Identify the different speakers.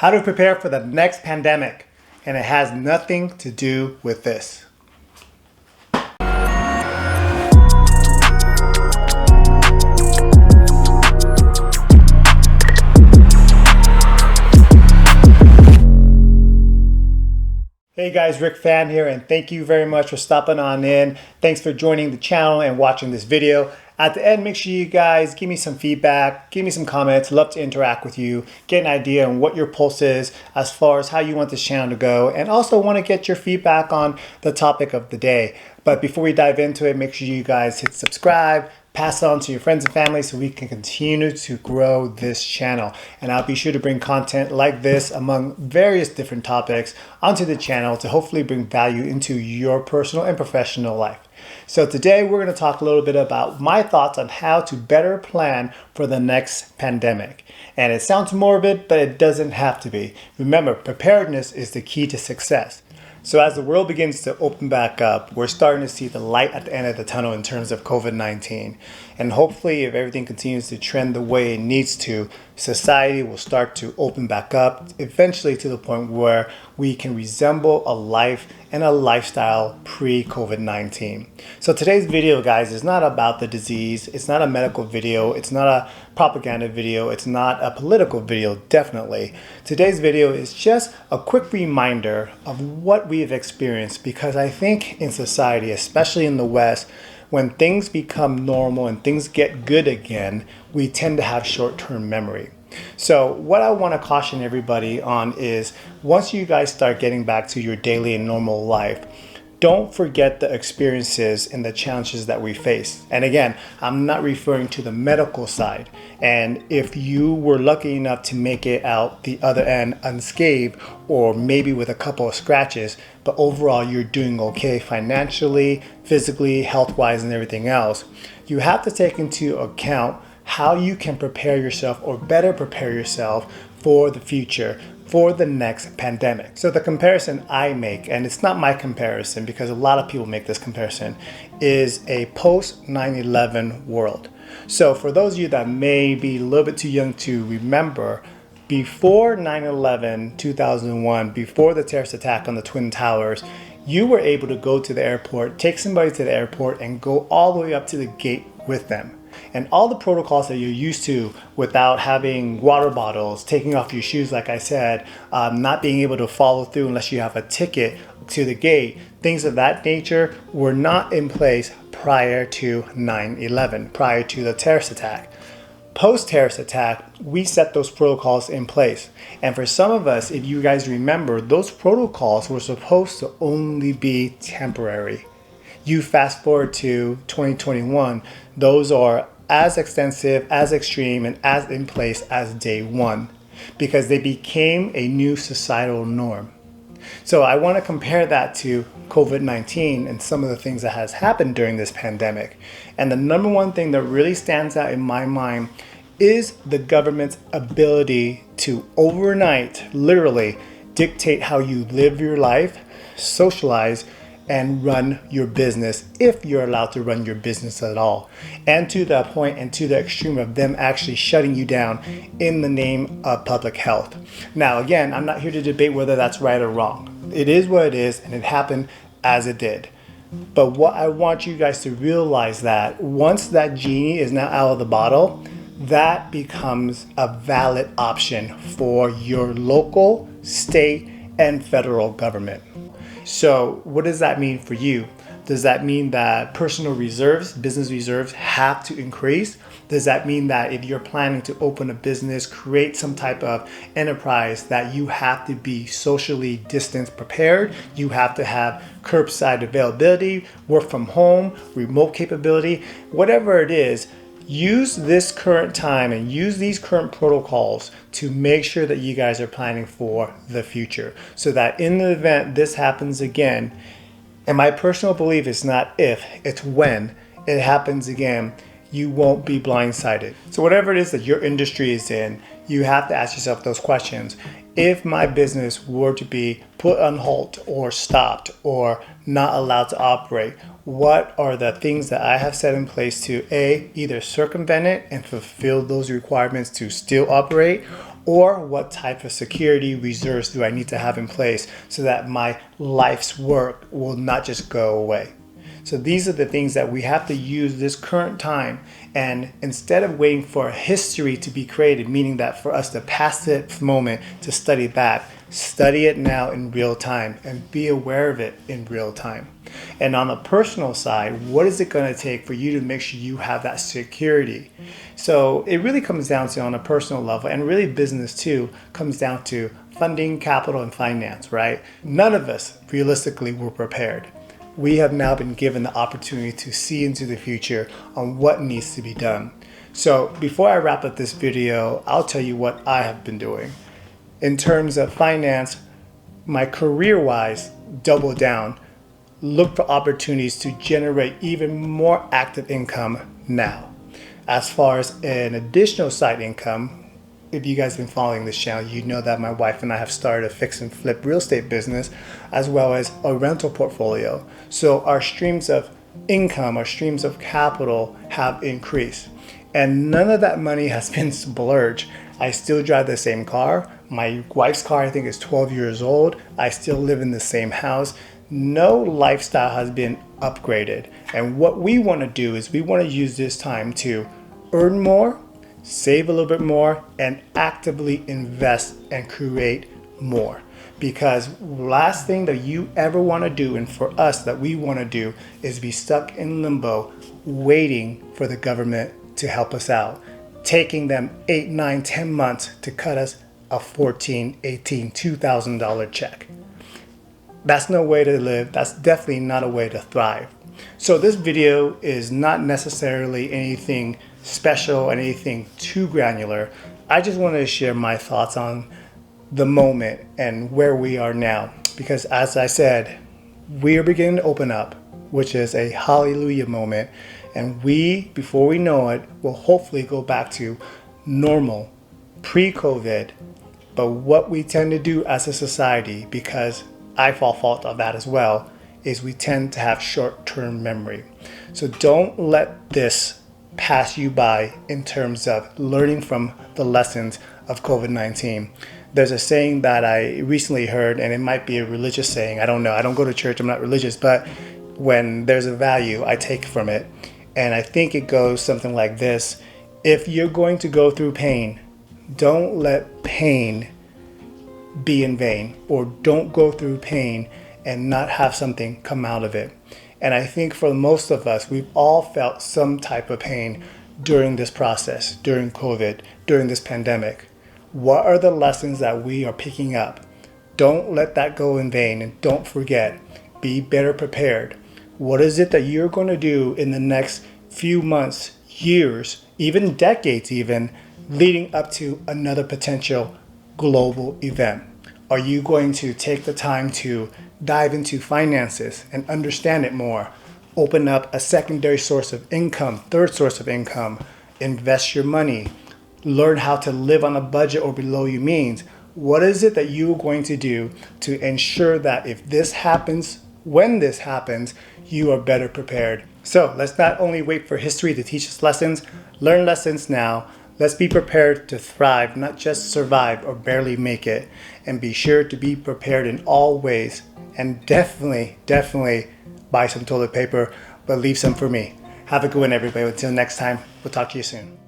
Speaker 1: how to prepare for the next pandemic, and it has nothing to do with this. Hey guys, Rick Fan here, and thank you very much for stopping on in. Thanks for joining the channel and watching this video. At the end, make sure you guys give me some feedback, give me some comments. Love to interact with you, get an idea on what your pulse is as far as how you want this channel to go, and also want to get your feedback on the topic of the day. But before we dive into it, make sure you guys hit subscribe, pass it on to your friends and family so we can continue to grow this channel. And I'll be sure to bring content like this among various different topics onto the channel to hopefully bring value into your personal and professional life. So today we're going to talk a little bit about my thoughts on how to better plan for the next pandemic. And it sounds morbid, but it doesn't have to be. Remember, preparedness is the key to success. So as the world begins to open back up, we're starting to see the light at the end of the tunnel in terms of COVID-19. And hopefully, if everything continues to trend the way it needs to, society will start to open back up, eventually to the point where we can resemble a life and a lifestyle pre-COVID-19. So today's video, guys, is not about the disease. It's not a medical video. It's not a propaganda video. It's not a political video, definitely. Today's video is just a quick reminder of what we've experienced, because I think in society, especially in the West, when things become normal and things get good again, we tend to have short-term memory. So what I want to caution everybody on is, once you guys start getting back to your daily and normal life, don't forget the experiences and the challenges that we face. And again, I'm not referring to the medical side. And if you were lucky enough to make it out the other end unscathed, or maybe with a couple of scratches, but overall you're doing okay financially, physically, health-wise, and everything else, you have to take into account how you can prepare yourself, or better prepare yourself for the future, for the next pandemic. So the comparison I make, and it's not my comparison because a lot of people make this comparison, is a post 9/11 world. So for those of you that may be a little bit too young to remember, before 9/11, 2001, before the terrorist attack on the Twin Towers, you were able to go to the airport, take somebody to the airport, and go all the way up to the gate with them. And all the protocols that you're used to, without having water bottles, taking off your shoes, like I said, not being able to follow through unless you have a ticket to the gate, things of that nature were not in place prior to 9/11, prior to the terrorist attack. Post-terrorist attack, we set those protocols in place. And for some of us, if you guys remember, those protocols were supposed to only be temporary. You fast forward to 2021, those are as extensive, as extreme, and as in place as day one, because they became a new societal norm. So I want to compare that to COVID-19 and some of the things that has happened during this pandemic. And the number one thing that really stands out in my mind is the government's ability to overnight, literally, dictate how you live your life, socialize, and run your business, if you're allowed to run your business at all. And to the point and to the extreme of them actually shutting you down in the name of public health. Now, again, I'm not here to debate whether that's right or wrong. It is what it is, and it happened as it did. But what I want you guys to realize, that once that genie is now out of the bottle, that becomes a valid option for your local, state, and federal government. So what does that mean for you? Does that mean that personal reserves, business reserves, have to increase? Does that mean that if you're planning to open a business, create some type of enterprise, that you have to be socially distance prepared? You have to have curbside availability, work from home, remote capability, whatever it is. Use this current time and use these current protocols to make sure that you guys are planning for the future, so that in the event this happens again, and my personal belief is not if, it's when it happens again, you won't be blindsided. So whatever it is that your industry is in, you have to ask yourself those questions. If my business were to be put on hold or stopped or not allowed to operate, what are the things that I have set in place to either circumvent it and fulfill those requirements to still operate, Or what type of security reserves do I need to have in place so that my life's work will not just go away? So these are the things that we have to use this current time. And instead of waiting for history to be created, meaning that for us to pass that moment to study back, study it now in real time and be aware of it in real time. And on the personal side, what is it going to take for you to make sure you have that security? So it really comes down to, on a personal level, and really business too, comes down to funding, capital, and finance, right? None of us realistically were prepared. We have now been given the opportunity to see into the future on what needs to be done. So before I wrap up this video, I'll tell you what I have been doing. In terms of finance, my career-wise, double down, look for opportunities to generate even more active income now. As far as an additional side income, if you guys have been following this channel, you know that my wife and I have started a fix and flip real estate business as well as a rental portfolio. So our streams of income, our streams of capital have increased. And none of that money has been splurged. I still drive the same car. My wife's car, I think, is 12 years old. I still live in the same house. No lifestyle has been upgraded. And what we want to do is we want to use this time to earn more, save a little bit more, and actively invest and create more. Because last thing that you ever want to do, and for us that we want to do, is be stuck in limbo waiting for the government to help us out, taking them 8, 9, 10 months to cut us a $14, $18, $2,000 check. That's no way to live. That's definitely not a way to thrive. So this video is not necessarily anything special, anything too granular. I just wanted to share my thoughts on the moment and where we are now. Because as I said, we are beginning to open up, which is a hallelujah moment. And we, before we know it, will hopefully go back to normal, pre-COVID. But what we tend to do as a society, because I fall fault of that as well, is we tend to have short-term memory. So don't let this pass you by in terms of learning from the lessons of COVID-19. There's a saying that I recently heard, and it might be a religious saying. I don't know. I don't go to church. I'm not religious. But when there's a value, I take from it. And I think it goes something like this. If you're going to go through pain, don't let pain be in vain, or don't go through pain and not have something come out of it. And I think for most of us, we've all felt some type of pain during this process, during COVID, during this pandemic. What are the lessons that we are picking up? Don't let that go in vain, and don't forget, be better prepared. What is it that you're going to do in the next few months, years, even decades even, leading up to another potential global event? Are you going to take the time to dive into finances and understand it more? Open up a secondary source of income, third source of income, invest your money, learn how to live on a budget or below your means. What is it that you're going to do to ensure that if this happens, when this happens, you are better prepared? So let's not only wait for history to teach us lessons, learn lessons now. Let's be prepared to thrive, not just survive or barely make it. And be sure to be prepared in all ways. And definitely buy some toilet paper, but leave some for me. Have a good one, everybody. Until next time, we'll talk to you soon.